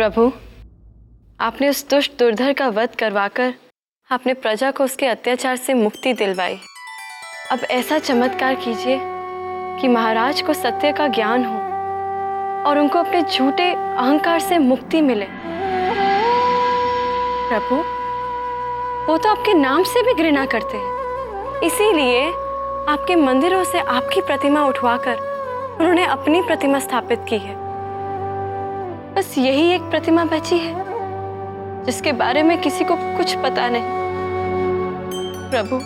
प्रभु, आपने उस दुष्ट दुर्धर का वध करवाकर आपने प्रजा को उसके अत्याचार से मुक्ति दिलवाई। अब ऐसा चमत्कार कीजिए कि महाराज को सत्य का ज्ञान हो और उनको अपने झूठे अहंकार से मुक्ति मिले। प्रभु, वो तो आपके नाम से भी घृणा करते हैं, इसीलिए आपके मंदिरों से आपकी प्रतिमा उठवाकर उन्होंने अपनी प्रतिमा स्थापित की है। बस यही एक प्रतिमा बची है जिसके बारे में किसी को कुछ पता नहीं। प्रभु,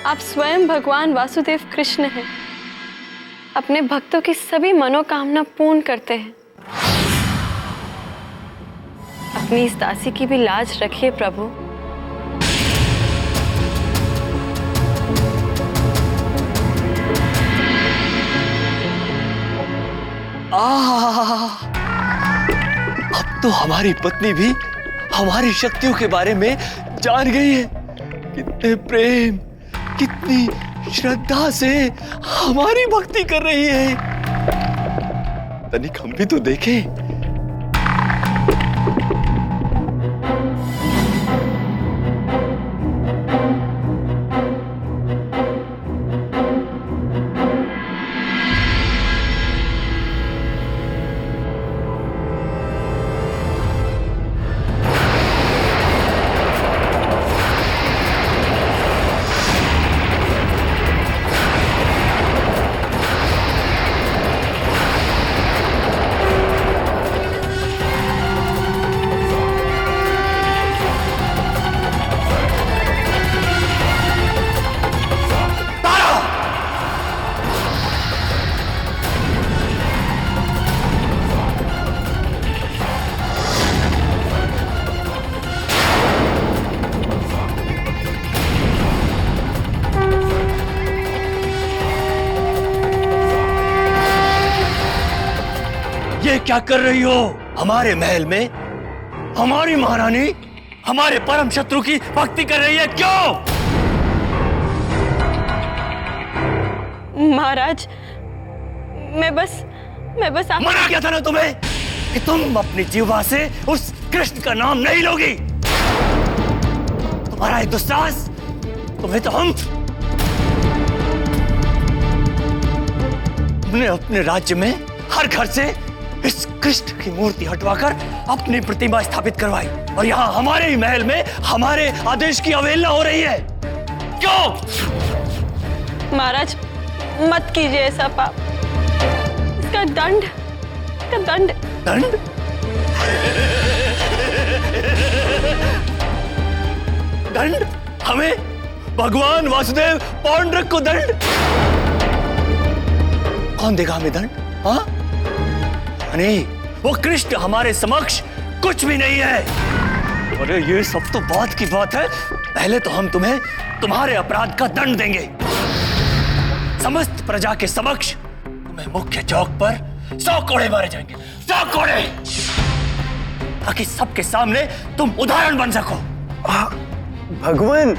आप स्वयं भगवान वासुदेव कृष्ण हैं, अपने भक्तों की सभी मनोकामना पूर्ण करते हैं। अपनी इस दासी की भी लाज रखिए प्रभु। अब तो हमारी पत्नी भी हमारी शक्तियों के बारे में जान गई है। कितने प्रेम, कितनी श्रद्धा से हमारी भक्ति कर रही है। तनिक हम भी तो देखें। ये क्या कर रही हो? हमारे महल में हमारी महारानी हमारे परम शत्रु की भक्ति कर रही है, क्यों? महाराज, मैं बस मना किया था ना तुम्हें कि तुम अपनी जीवा से उस कृष्ण का नाम नहीं लोगी। तुम्हारा एक दुस्साहस, तुम्हें तो हमने अपने राज्य में हर घर से इस कृष्ण की मूर्ति हटवाकर अपनी प्रतिमा स्थापित करवाई, और यहाँ हमारे ही महल में हमारे आदेश की अवहेलना हो रही है, क्यों? महाराज, मत कीजिए ऐसा पाप। इसका दंड दंड? दंड? हमें भगवान वासुदेव पौंड्रक को दंड? कौन देगा हमें दंड? हाँ? नहीं, वो कृष्ण हमारे समक्ष कुछ भी नहीं है। अरे ये सब तो बात की बात है। पहले तो हम तुम्हें तुम्हारे अपराध का दंड देंगे। समस्त प्रजा के समक्ष तुम्हें मुख्य चौक पर 100 कोड़े मारे जाएंगे, 100 कोड़े, ताकि सबके सामने तुम उदाहरण बन सको। भगवान,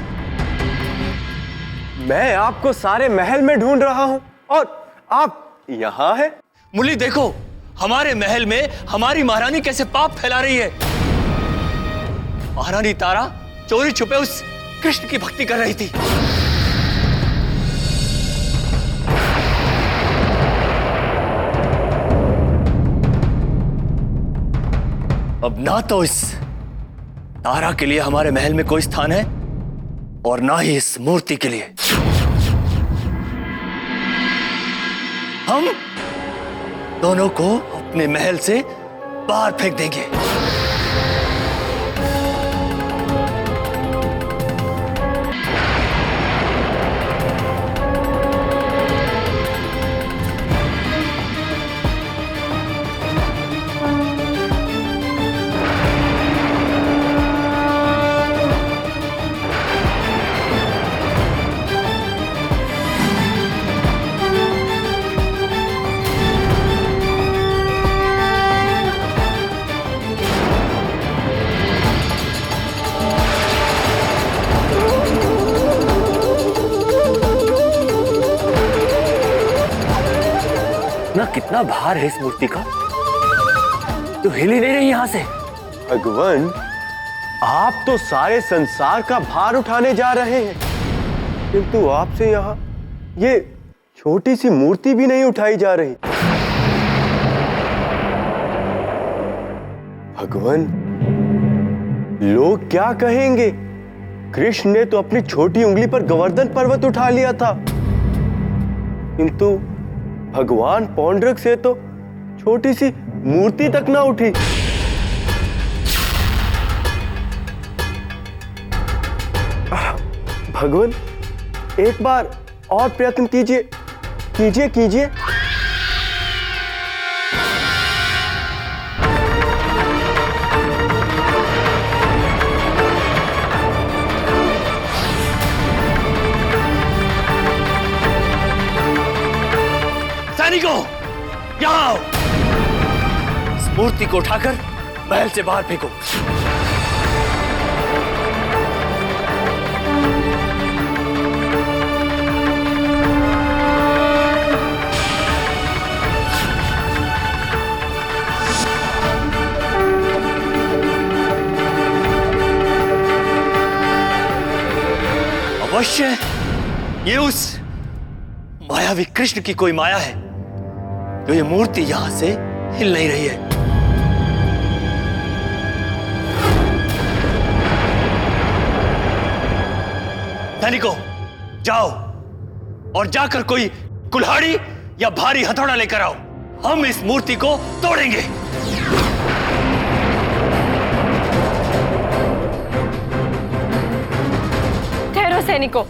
मैं आपको सारे महल में ढूंढ रहा हूं और आप यहां हैं। मुली, देखो हमारे महल में हमारी महारानी कैसे पाप फैला रही है। महारानी तारा चोरी छुपे उस कृष्ण की भक्ति कर रही थी। अब ना तो इस तारा के लिए हमारे महल में कोई स्थान है और ना ही इस मूर्ति के लिए। हम दोनों को अपने महल से बाहर फेंक देंगे। कितना भार है इस मूर्ति का। तू हिली नहीं रही यहां से। भगवान, आप तो सारे संसार का भार उठाने जा रहे हैं, किंतु आपसे यहाँ ये छोटी सी मूर्ति भी नहीं उठाई जा रही। भगवान, लोग क्या कहेंगे? कृष्ण ने तो अपनी छोटी उंगली पर गोवर्धन पर्वत उठा लिया था, किंतु भगवान पौंड्रक से तो छोटी सी मूर्ति तक ना उठी। भगवान, एक बार और प्रयत्न कीजिए, कीजिए कीजिए। सैनिकों, यहां आओ। इस मूर्ति को उठाकर महल से बाहर फेंको। अवश्य ये उस मायावी कृष्ण की कोई माया है जो ये मूर्ति यहां से हिल नहीं रही है। सैनिकों, जाओ और जाकर कोई कुल्हाड़ी या भारी हथौड़ा लेकर आओ। हम इस मूर्ति को तोड़ेंगे। ठहरो सैनिकों।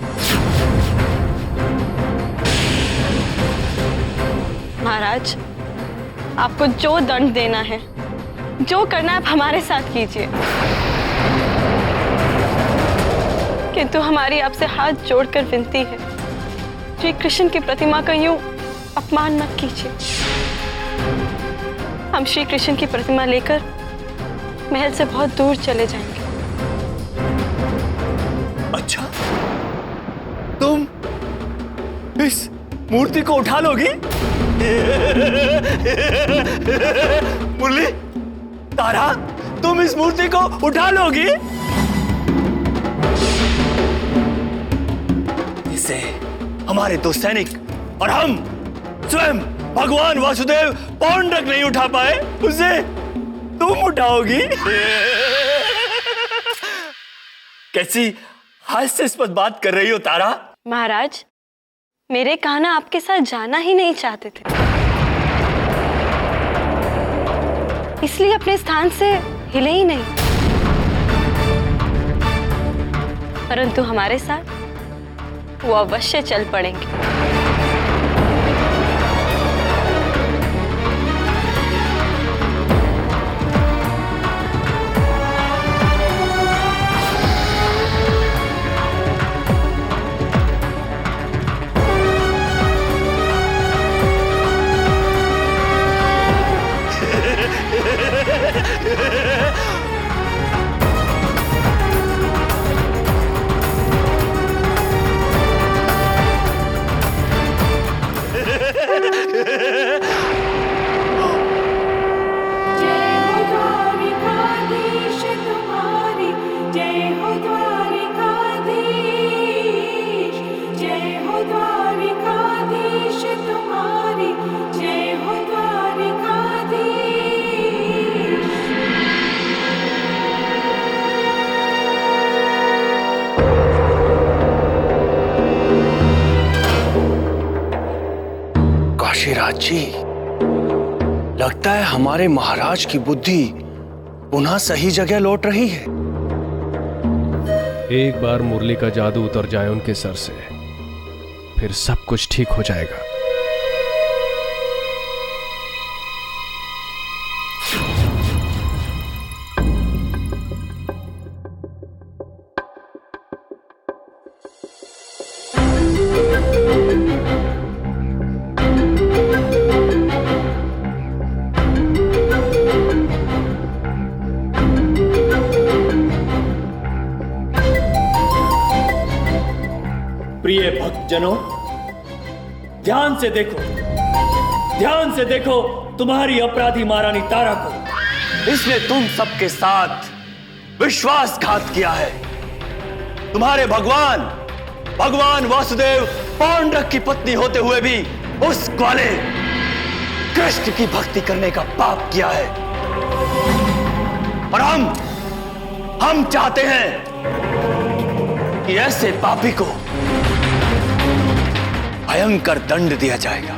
महाराज, आपको जो दंड देना है, जो करना है, आप हमारे साथ कीजिए, किंतु हमारी आपसे हाथ जोड़कर विनती है, श्री कृष्ण की प्रतिमा का यूं अपमान मत कीजिए। हम श्री कृष्ण की प्रतिमा लेकर महल से बहुत दूर चले जाएंगे। अच्छा, तुम इस मूर्ति को उठा लोगी? मुरली, तारा, तुम इस मूर्ति को उठा लोगी? इसे हमारे दो सैनिक और हम स्वयं भगवान वासुदेव पौंड्रक नहीं उठा पाए, उसे तुम उठाओगी? कैसी हास्यास्पद बात कर रही हो तारा? महाराज, मेरे कान्हा आपके साथ जाना ही नहीं चाहते थे, इसलिए अपने स्थान से हिले ही नहीं, परंतु हमारे साथ वो अवश्य चल पड़ेंगे। काशीराज जी, लगता है हमारे महाराज की बुद्धि पुनः सही जगह लौट रही है। एक बार मुरली का जादू उतर जाए उनके सर से, फिर सब कुछ ठीक हो जाएगा। प्रिय भक्तजनों, ध्यान से देखो तुम्हारी अपराधी महारानी तारा को। इसने तुम सबके साथ विश्वासघात किया है। तुम्हारे भगवान वासुदेव पांडव की पत्नी होते हुए भी उस ग्वाले कृष्ण की भक्ति करने का पाप किया है। और हम चाहते हैं कि ऐसे पापी को भयंकर दंड दिया जाएगा।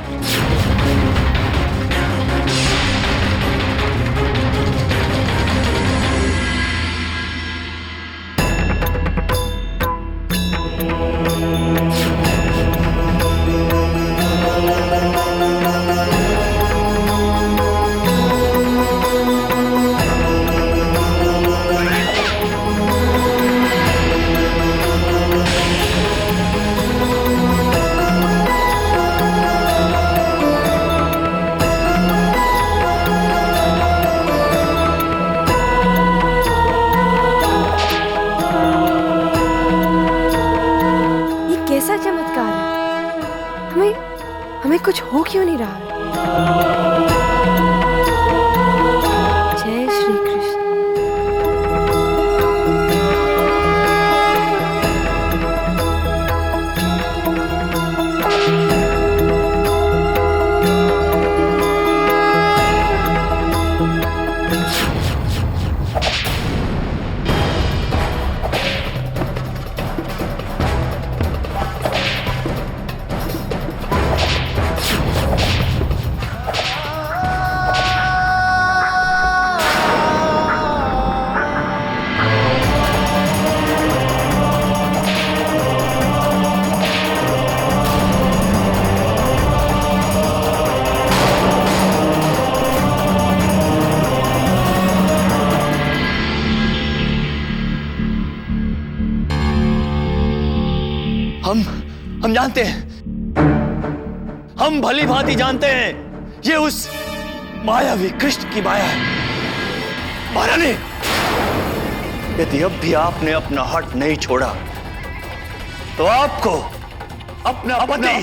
हमें कुछ हो क्यों नहीं रहा? जय श्री कृष्ण। हम जानते हैं, हम भली भांति जानते हैं ये उस मायावी कृष्ण की माया है। महारानी, यदि अब भी आपने अपना हट नहीं छोड़ा तो आपको अपना पति,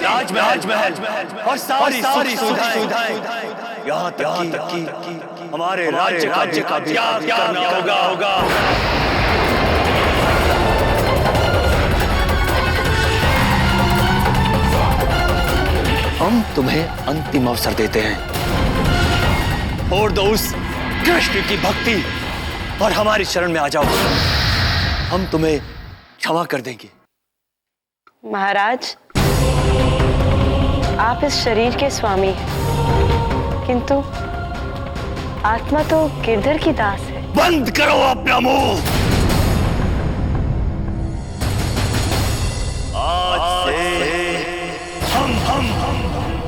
राजमहल और सारी सुविधाएं, यहाँ तक कि हमारे राज्य का त्याग करना होगा। हम तुम्हें अंतिम अवसर देते हैं और दो उस कृष्ण की भक्ति और हमारी शरण में आ जाओ। हम तुम्हें क्षमा कर देंगे। महाराज, आप इस शरीर के स्वामी हैं, किंतु आत्मा तो गिरधर की दास है। बंद करो अपना मुंह। आज से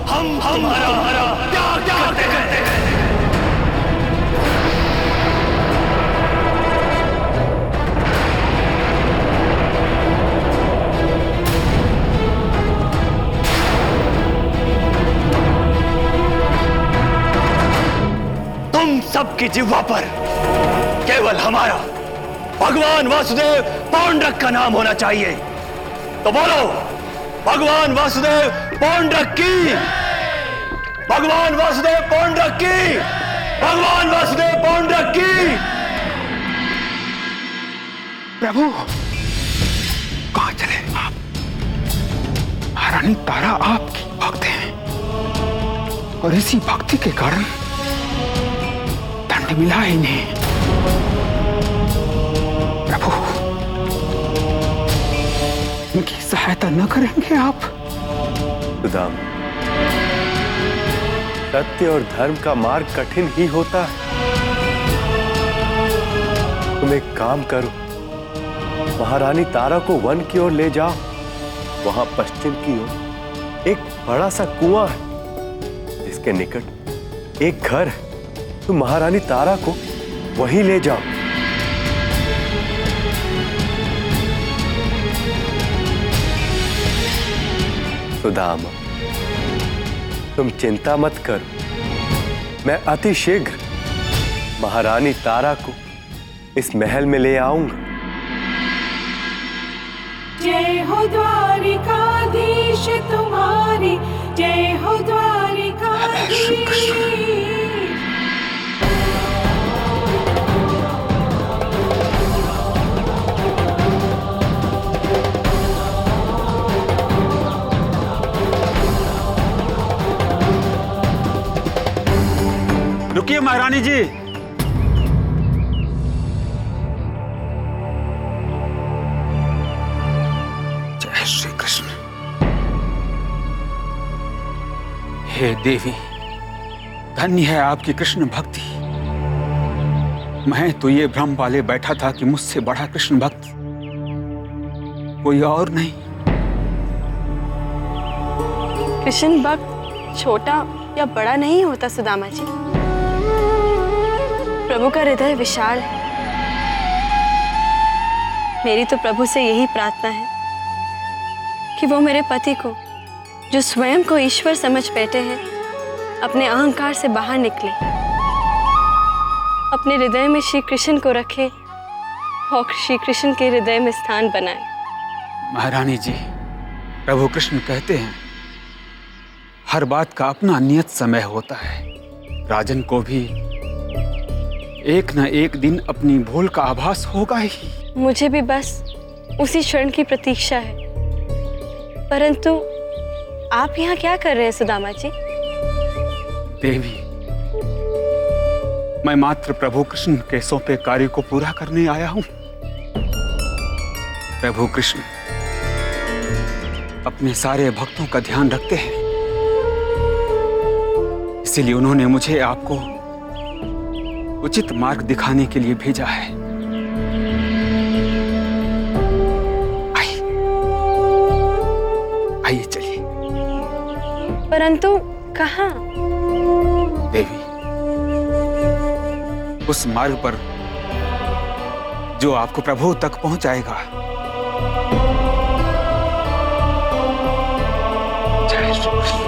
हम हमारा त्याग करते हैं। तुम सबकी जिह्वा पर केवल हमारा भगवान वासुदेव पांडव का नाम होना चाहिए। तो बोलो, भगवान वासुदेव पांडव की, भगवान वासुदेव पांडव की, भगवान वासुदेव पांडव की। प्रभु, कहां चले आप? महारानी तारा आपकी भक्त हैं और इसी भक्ति के कारण दंड मिला इन्हें। प्रभु, इनकी सहायता न करेंगे आप? सुदाम, सत्य और धर्म का मार्ग कठिन ही होता है। तुम एक काम करो, महारानी तारा को वन की ओर ले जाओ। वहां पश्चिम की ओर एक बड़ा सा कुआं है, जिसके निकट एक घर है। तुम महारानी तारा को वहीं ले जाओ। सुदामा, तुम चिंता मत करो, मैं अति शीघ्र महारानी तारा को इस महल में ले आऊंगा। जय हो द्वारिकाधीश तुम्हारी, जय हो द्वारिकाधीश। महारानी जी। जय श्री कृष्ण। हे देवी, धन्य है आपकी कृष्ण भक्ति। मैं तो ये भ्रम पाले बैठा था कि मुझसे बड़ा कृष्ण भक्त कोई और नहीं। कृष्ण भक्त छोटा या बड़ा नहीं होता सुदामा जी। प्रभु का हृदय विशाल है। मेरी तो प्रभु से यही प्रार्थना है कि वो मेरे पति को, जो स्वयं को ईश्वर समझ बैठे हैं, अपने अहंकार से बाहर निकले, अपने हृदय में श्री कृष्ण को रखे और श्री कृष्ण के हृदय में स्थान बनाए। महारानी जी, प्रभु कृष्ण कहते हैं हर बात का अपना नियत समय होता है। राजन को भी एक न एक दिन अपनी भूल का आभास होगा ही। मुझे भी बस उसी क्षण की प्रतीक्षा है। परंतु आप यहाँ क्या कर रहे हैं सुदामा जी? देवी, मैं मात्र प्रभु कृष्ण के सौंपे कार्य को पूरा करने आया हूं। प्रभु कृष्ण अपने सारे भक्तों का ध्यान रखते हैं, इसीलिए उन्होंने मुझे आपको उचित मार्ग दिखाने के लिए भेजा है। आइए चलिए। परंतु कहाँ? देवी, उस मार्ग पर जो आपको प्रभु तक पहुंचाएगा। जय श्री कृष्ण।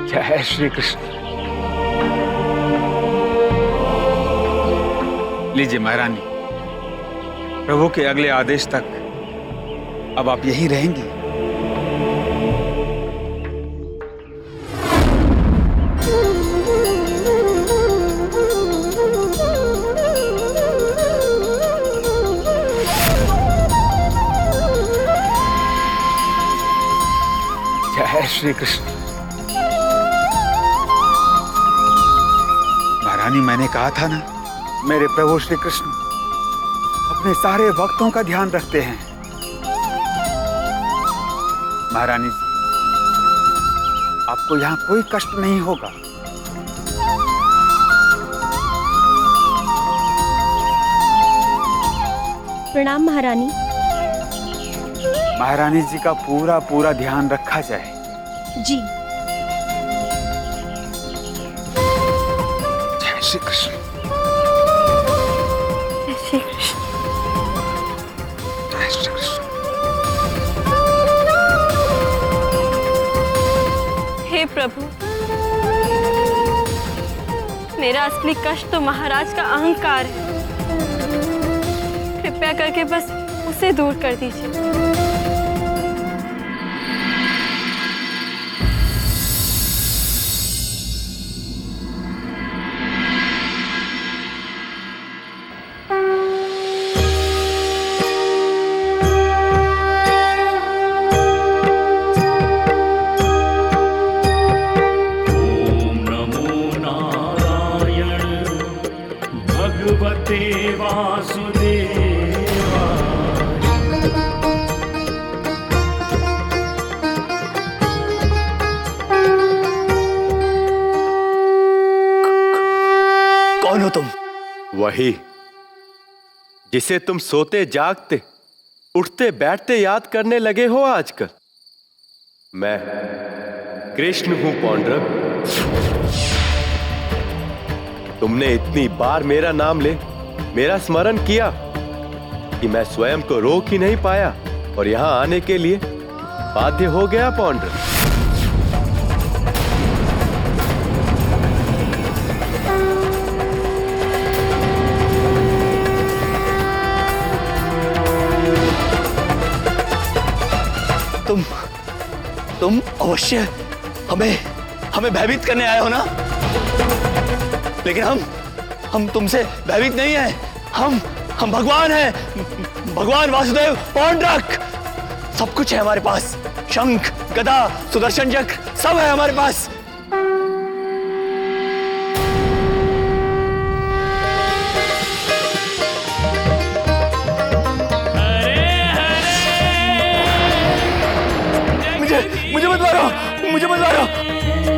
जय श्री कृष्ण। लीजिए महारानी, प्रभु के अगले आदेश तक अब आप यहीं रहेंगी। जय श्री कृष्ण। महारानी, मैंने कहा था ना, मेरे प्रभु श्री कृष्ण अपने सारे भक्तों का ध्यान रखते हैं। महारानी जी, आपको यहाँ कोई कष्ट नहीं होगा। प्रणाम महारानी। महारानी जी का पूरा पूरा ध्यान रखा जाए। जी। जय श्री कृष्ण। जय श्री कृष्ण। जय श्री कृष्ण। हे प्रभु, मेरा असली कष्ट तो महाराज का अहंकार है। कृपया करके बस उसे दूर कर दीजिए। कौन हो तुम? वही जिसे तुम सोते जागते, उठते बैठते याद करने लगे हो आजकल। मैं कृष्ण हूं पौंड्रक। तुमने इतनी बार मेरा नाम ले, मेरा स्मरण किया कि मैं स्वयं को रोक ही नहीं पाया और यहां आने के लिए बाध्य हो गया पौंड्रक। तुम अवश्य हमें भयभीत करने आए हो ना? लेकिन हम तुमसे भयभीत नहीं हैं। हम भगवान हैं, भगवान वासुदेव पौंड्रक। सब कुछ है हमारे पास। शंख, गदा, सुदर्शन चक्र सब है हमारे पास। मुझे मत मारो, मुझे मत मारो।